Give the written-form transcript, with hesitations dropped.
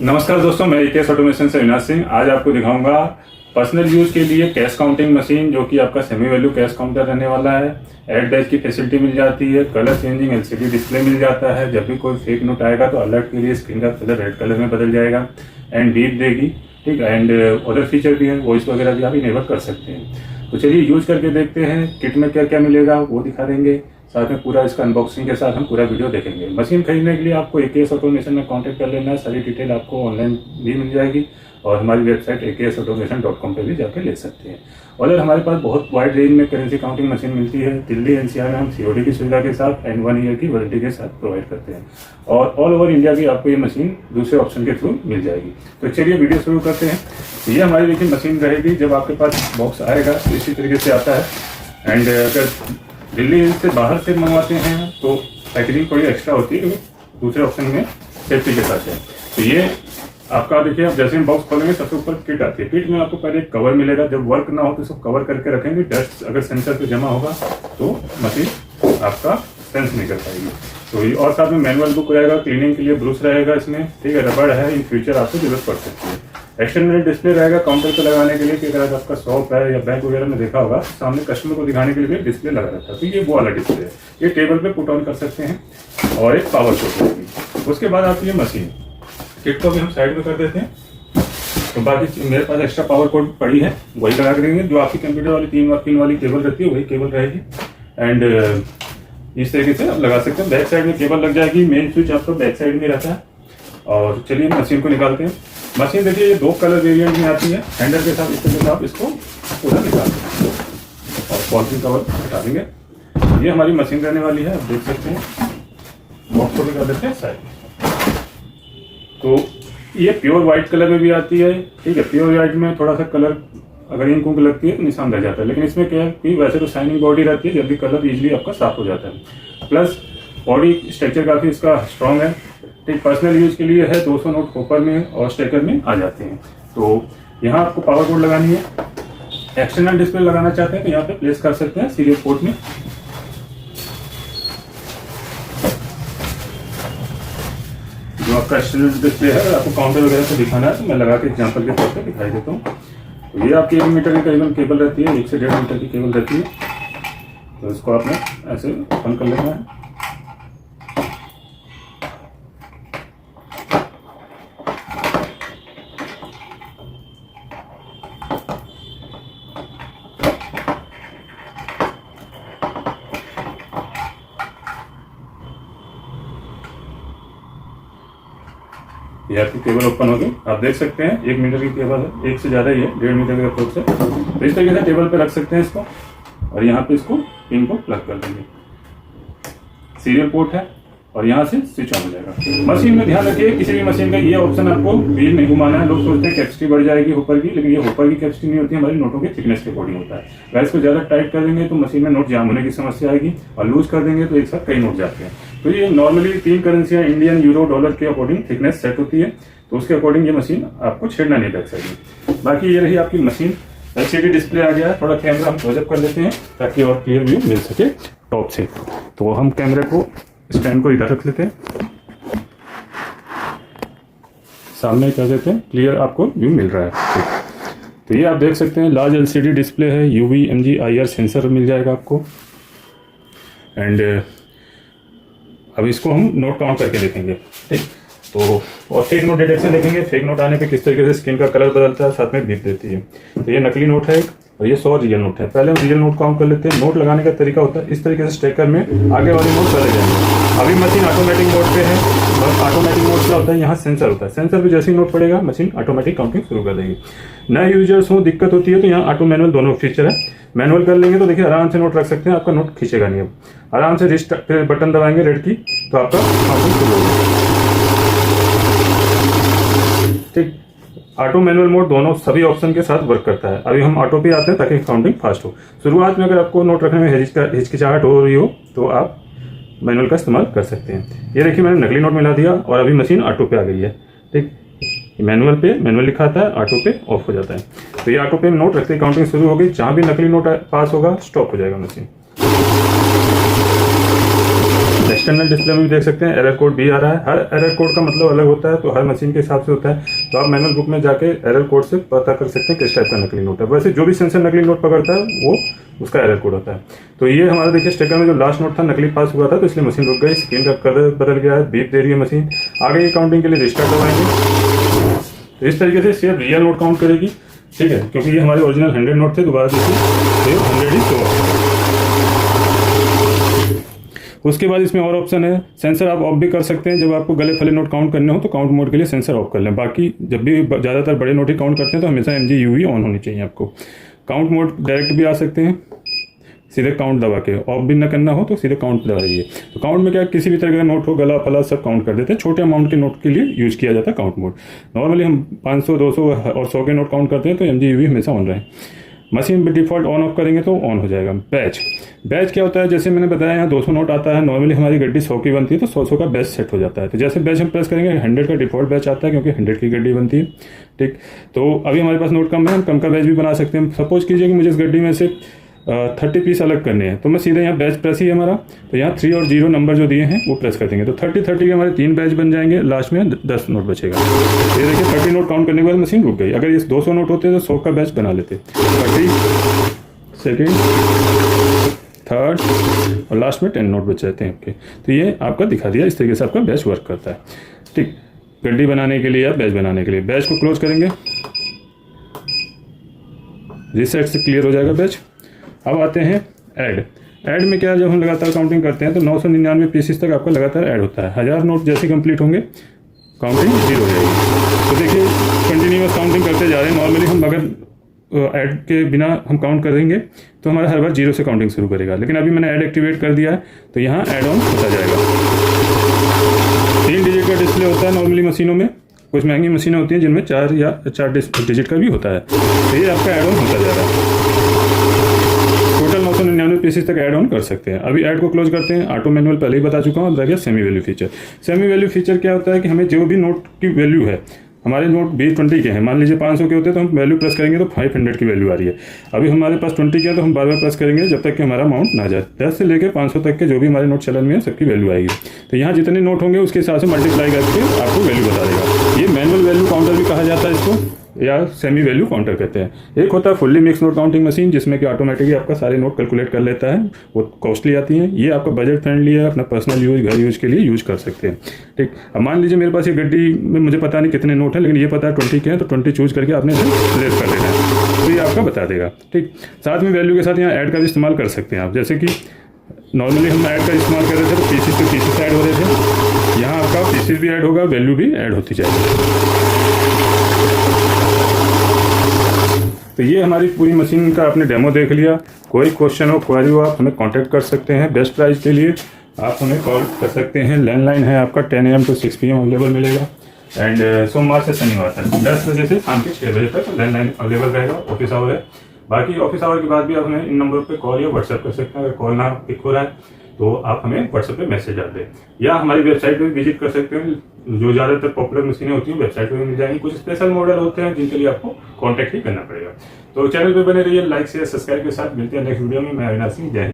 नमस्कार दोस्तों, मैं एकेएस ऑटोमेशन से अविनाश सिंह। आज आपको दिखाऊंगा पर्सनल यूज के लिए कैश काउंटिंग मशीन, जो कि आपका सेमी वैल्यू कैश काउंटर रहने वाला है। एड बैच की फैसिलिटी मिल जाती है, कलर चेंजिंग एलसीडी डिस्प्ले मिल जाता है। जब भी कोई फेक नोट आएगा तो अलर्ट के लिए स्क्रीन का कलर रेड कलर में बदल जाएगा एंड बीप देगी। ठीक है, एंड अदर फीचर भी है, वॉइस वगैरह भी आप इनेबल कर सकते हैं। तो चलिए यूज करके देखते हैं किट में क्या क्या मिलेगा, वो दिखा देंगे। साथ में पूरा इसका अनबॉक्सिंग के साथ हम पूरा वीडियो देखेंगे। मशीन खरीदने के लिए आपको एकेएस ऑटोमेशन में कांटेक्ट कर लेना है। सारी डिटेल आपको ऑनलाइन भी मिल जाएगी और हमारी वेबसाइट aksautomation.com पे भी जाकर ले सकते हैं। और हमारे पास बहुत वाइड रेंज में करेंसी काउंटिंग मशीन मिलती है। दिल्ली एनसीआर में हम सीओडी की सुविधा के साथ एंड 1 ईयर की वारंटी के साथ प्रोवाइड करते हैं और ऑल ओवर इंडिया की आपको ये मशीन दूसरे ऑप्शन के थ्रू मिल जाएगी। तो चलिए वीडियो शुरू करते हैं। ये हमारी देखिए मशीन रहेगी। जब आपके पास बॉक्स आएगा तो इसी तरीके से आता है। एंड अगर दिल्ली से बाहर से मंगवाते हैं तो पैकेजिंग थोड़ी एक्स्ट्रा होती है, दूसरे ऑप्शन में सेफ्टी के साथ है। तो ये आपका देखिए, आप जैसे हम बॉक्स खोलेंगे सबसे ऊपर किट आती है। किट में आपको पहले एक कवर मिलेगा। जब वर्क ना हो तो इसको कवर करके रखेंगे। डस्ट अगर सेंसर पे जमा होगा तो मशीन आपका सेंस नहीं कर पाएगी। तो ये और साथ में मैनुअल बुक रहेगा, क्लीनिंग के लिए ब्रूस रहेगा इसमें। ठीक है, रबड़ है, इन फ्यूचर आपको जरूरत पड़ सकती है। एक्सटर्नल डिस्प्ले रहेगा काउंटर पे लगाने के लिए, कि अगर आपका शॉप है या बैंक वगैरह में देखा होगा सामने कस्टमर को दिखाने के लिए डिस्प्ले लगा रहता है। तो ये वो वाला डिस्प्ले है, ये टेबल पे पुट ऑन कर सकते हैं। और एक पावर सोर्स रहेगी। उसके बाद आपकी ये मशीन किट को भी हम साइड में कर देते हैं। तो बाकी मेरे पास एक्स्ट्रा पावर कोड पड़ी है, वही लगा के देंगे। जो आपकी कंप्यूटर वाली 3 पिन वाली केबल रहती है वही केबल रहेगी। एंड इस तरीके से आप लगा सकते हैं। बैक साइड में केबल लग जाएगी। मेन स्विच आपको बैक साइड में रहता है। और चलिए मशीन को निकालते हैं। मशीन देखिए, ये 2 कलर वेरिएंट में आती है। हैंडल के साथ इस तरीके से आप इसको पूरा निकाल देंगे और पॉलिथीन कवर हटा देंगे। ये हमारी मशीन रहने वाली है, आप देख सकते हैं। बॉक्स को भी कर देते हैं साइड। तो ये प्योर व्हाइट कलर में भी आती है। ठीक है, प्योर व्हाइट में थोड़ा सा कलर अगर इंक उंक लगती है तो निशान रह जाता है, लेकिन इसमें क्या है कि वैसे तो शाइनिंग बॉडी रहती है, जल्दी कलर इजीली आपका साफ हो जाता है। प्लस बॉडी स्ट्रक्चर काफी इसका स्ट्रॉन्ग है। ठीक, पर्सनल यूज के लिए है। 200 नोट कॉपर में और स्टेकर में आ जाते हैं। तो यहाँ आपको पावर कोड लगानी है। एक्सटर्नल डिस्प्ले लगाना चाहते हैं तो यहाँ पे प्लेस कर सकते हैं सीरियल पोर्ट में। जो आपका एक्सटर्नल डिस्प्ले है, अगर आपको काउंटर वगैरह से दिखाना है तो मैं लगा के एग्जाम्पल के तौर पर दिखाई देता हूँ। तो ये आपकी 1 मीटर की करीबन केबल रहती है, 1 से 1.5 मीटर की केबल रहती है। तो इसको आपने ऐसे ओपन कर लेना है। ये आपकी केबल ओपन होगी। आप देख सकते हैं 1 मीटर की केबल है, 1 से ज्यादा ही है, 1.5 मीटर के अप्रोच से। तो इस तरीके से टेबल पे रख सकते हैं इसको और यहाँ पे इसको पिन को प्लग कर देंगे। सीरियल पोर्ट है और यहाँ से स्विच ऑन हो जाएगा। मशीन में ध्यान रखिए, किसी भी मशीन का ये ऑप्शन आपको व्हील नहीं घुमाना है। लोग सोचते हैं कैपेसिटी बढ़ जाएगी ऊपर की, लेकिन ये ऊपर की कैपेसिटी नहीं होती है, हमारी नोटों के थिकनेस के अकॉर्डिंग होता है। अगर इसको ज्यादा टाइट कर देंगे तो मशीन में नोट जाम होने की समस्या आएगी और लूज कर देंगे तो एक साथ कई नोट जाते हैं। तो ये नॉर्मली 3 करेंसियां इंडियन, यूरो, डॉलर के अकॉर्डिंग थिकनेस सेट होती है। तो उसके अकॉर्डिंग ये मशीन आपको छेड़ना नहीं बैक साइड में। बाकी ये रही आपकी मशीन। एलसीडी डिस्प्ले आ गया है। थोड़ा कैमरा हम क्लोजअप कर लेते हैं ताकि और क्लियर व्यू मिल सके टॉप से। तो हम कैमरे को स्टैंड को इधर रख लेते हैं, सामने कर देते हैं, क्लियर आपको व्यू मिल रहा है। तो ये आप देख सकते हैं लार्ज एलसीडी डिस्प्ले है। यूवी, एमजी, आईआर सेंसर मिल जाएगा आपको। एंड अब इसको हम नोट काउंट करके देखेंगे। ठीक, तो और फेक नोट डिटेक्शन देखेंगे। फेक नोट आने पे किस तरीके से स्क्रीन का कलर बदलता है, साथ में बीप देती है। तो ये नकली नोट है एक, और ये 100 रियल नोट है। पहले हम रियल नोट काउंट कर लेते हैं। नोट लगाने का तरीका होता है इस तरीके से, स्टेकर में आगे वाले नोट चले जाएंगे। अभी मशीन ऑटोमेटिक मोड पे है। बस ऑटोमेटिक मोड क्या होता है, यहाँ सेंसर होता है। सेंसर पे जैसे ही नोट पड़ेगा मशीन ऑटोमेटिक काउंटिंग शुरू कर देगी। नए यूजर्स हो, दिक्कत होती है तो यहाँ ऑटो मैनुअल दोनों फीचर है। मैनुअल कर लेंगे तो देखिए आराम से नोट रख सकते हैं, आपका नोट खींचेगा नहीं। अब आराम से रिस्टार्ट बटन दबाएंगे रेड की तो आपका काउंटिंग शुरू होगा। ठीक, ऑटो मैनुअल मोड दोनों सभी ऑप्शन के साथ वर्क करता है। अभी हम ऑटो पे आते हैं ताकि काउंटिंग फास्ट हो। शुरुआत में अगर आपको नोट रखने में हिचकिचाहट हो रही हो तो आप मैनुअल का इस्तेमाल कर सकते हैं। ये देखिए मैंने नकली नोट मिला दिया और अभी मशीन ऑटो पे आ गई है। ठीक, मैनुअल पे मैनुअल लिखा आता है, ऑटो पे ऑफ हो जाता है। तो ये ऑटो पे नोट रखते ही काउंटिंग शुरू हो गई। जहां भी नकली नोट पास होगा स्टॉप हो जाएगा मशीन। नेक्स्ट एक्सटर्नल डिस्प्ले में भी देख सकते हैं, एरर कोड भी आ रहा है। हर एरर कोड का मतलब अलग होता है, तो हर मशीन के हिसाब से होता है। तो आप मैनुअल बुक में जाके एरर कोड से पता कर सकते हैं किस टाइप का नकली नोट है। वैसे जो भी सेंसर नकली नोट पकड़ता है वो उसका एरर कोड होता है। तो ये हमारा देखिए स्टिकर में जो लास्ट नोट था नकली पास हुआ था, तो इसलिए मशीन रुक गई। स्क्रीन का कलर बदल गया है, बीप दे रही है मशीन। आगे ये काउंटिंग के लिए रिस्टार्ट दबाएंगे, तो इस तरीके से सिर्फ रियल नोट काउंट करेगी, ठीक है, क्योंकि ये हमारे ओरिजिनल 100 नोट थे। दोबारा देखिए 100 ही शो। उसके बाद इसमें और ऑप्शन है, सेंसर आप ऑफ भी कर सकते हैं। जब आपको गले फले नोट काउंट करने हो तो काउंट मोड के लिए सेंसर ऑफ कर लें। बाकी जब भी ज़्यादातर बड़े नोट ही काउंट करते हैं तो हमेशा MGUV ऑन होनी चाहिए आपको। काउंट मोड डायरेक्ट भी आ सकते हैं, सीधे काउंट दबा के। ऑफ भी ना करना हो तो सीधे काउंट दबाइए। तो काउंट में क्या, किसी भी तरह का नोट हो, गला फला सब काउंट कर देते हैं। छोटे अमाउंट के नोट के लिए यूज किया जाता है काउंट मोड। नॉर्मली हम 500, 200 और 100 के नोट काउंट करते हैं, तो MGUV हमेशा ऑन रहे। मशीन पे डिफ़ॉल्ट ऑन ऑफ करेंगे तो ऑन हो जाएगा। बैच क्या होता है, जैसे मैंने बताया यहाँ 200 नोट आता है। नॉर्मली हमारी गड्डी 100 की बनती है, तो 100 का बैच सेट हो जाता है। तो जैसे बैच हम प्रेस करेंगे 100 का डिफ़ॉल्ट बैच आता है, क्योंकि 100 की गड्डी बनती है, ठीक। तो अभी हमारे पास नोट कम है, हम कम का बैच भी बना सकते हैं। सपोज कीजिए कि मुझे इस गड्डी में से 30 पीस अलग करने हैं, तो मैं सीधे यहाँ बैच प्रेस ही है हमारा, तो यहाँ 3 और 0 नंबर जो दिए हैं वो प्रेस कर देंगे, तो 30 के हमारे 3 बैच बन जाएंगे। लास्ट में 10 नोट बचेगा। ये देखिए 30 नोट काउंट करने के बाद मशीन रुक गई। अगर ये 200 नोट होते तो 100 का बैच बना लेते। 30, सेकेंड, थर्ड और लास्ट में 10 नोट बच जाते हैं आपके। तो ये आपका दिखा दिया, इस तरीके से आपका बैच वर्क करता है, ठीक। गड्डी बनाने के लिए या बैच बनाने के लिए बैच को क्लोज करेंगे, रीसेट से क्लियर हो जाएगा बैच। अब आते हैं ऐड में क्या, जब हम लगातार काउंटिंग करते हैं तो 999 पीसेस तक आपका लगातार ऐड होता है। 1000 नोट जैसे कंप्लीट होंगे काउंटिंग 0 हो जाएगी। तो देखिए कंटिन्यूअस काउंटिंग करते जा रहे हैं। नॉर्मली हम अगर ऐड के बिना हम काउंट करेंगे तो हमारा हर बार 0 से काउंटिंग शुरू करेगा, लेकिन अभी मैंने ऐड एक्टिवेट कर दिया है तो यहाँ ऐड ऑन होता जाएगा। 3 डिजिट का डिस्प्ले होता है नॉर्मली मशीनों में। कुछ महंगी मशीनें होती हैं जिनमें 4 या 4 डिजिट का भी होता है। तो ये आपका ऐड ऑन होता जा रहा है। टोटल 999 पीसेस तक ऐड ऑन कर सकते हैं। अभी ऐड को क्लोज करते हैं। ऑटो मैनुअल पहले ही बता चुका हूँ। अब रह गया semi value feature. Semi value feature क्या होता है कि हमें जो भी नोट की वैल्यू है, हमारे नोट 20-20 के हैं, मान लीजिए 500 के होते हैं तो हम वैल्यू प्रेस करेंगे तो 500 की वैल्यू आ रही है। अभी हमारे पास 20 के हैं तो हम बार बार प्रेस करेंगे जब तक कि हमारा अमाउंट ना जाए। 10 से लेकर 500 तक के जो भी हमारे नोट चलन में है सबकी वैल्यू आएगी। तो यहाँ जितने नोट होंगे उसके हिसाब से मल्टीप्लाई करके आपको वैल्यू बता देगा। ये मैनुअल वैल्यू काउंटर भी कहा जाता है इसको, या सेमी वैल्यू काउंटर कहते हैं। एक होता है fully mix note counting machine, जिसमें कि ऑटोमेटिकली आपका सारे नोट कैलकुलेट कर लेता है। वो कॉस्टली आती है। ये आपका बजट फ्रेंडली है, अपना पर्सनल यूज, घर यूज के लिए यूज कर सकते हैं, ठीक। अब मान लीजिए मेरे पास ये गड्डी में मुझे पता नहीं कितने नोट है, लेकिन ये पता है 20 के हैं, तो 20 चूज करके आपने इसे लेस कर देना है, तो ये आपका बता देगा, ठीक। साथ में वैल्यू के साथ यहाँ ऐड का भी इस्तेमाल कर सकते हैं आप। जैसे कि नॉर्मली हम ऐड का इस्तेमाल कर रहे थे तो पीसेस पे पीसेस ऐड हो रहे थे। यहाँ आपका पीसेस भी ऐड होगा, वैल्यू भी ऐड होती जाएगी। तो ये हमारी पूरी मशीन का आपने डेमो देख लिया। कोई क्वेश्चन हो, क्वेरी हो, आप हमें कांटेक्ट कर सकते हैं। बेस्ट प्राइस के लिए आप हमें कॉल कर सकते हैं। लैंडलाइन है आपका 10 AM to 6 PM अवेलेबल मिलेगा। एंड सोमवार से शनिवार तक 10 बजे से शाम के 6 बजे तक लैंडलाइन अवेलेबल रहेगा। ऑफिस आवर है। बाकी ऑफिस आवर के बाद भी आप हमें इन नंबर पे कॉल या व्हाट्सएप कर सकते हैं। अगर कॉल ना पिक हो रहा है तो आप हमें व्हाट्सएप पे मैसेज डाल दें, या हमारी वेबसाइट पे विजिट कर सकते हैं। जो ज़्यादातर पॉपुलर मशीनें होती हैं वेबसाइट पे मिल जाएंगी। कुछ स्पेशल मॉडल होते हैं जिनके लिए आपको कॉन्टैक्ट ही करना पड़ेगा। तो चैनल पे बने रहिए, लाइक शेयर सब्सक्राइब के साथ। मिलते हैं नेक्स्ट वीडियो में। मैं अविनाश सिंह, जय हिंद।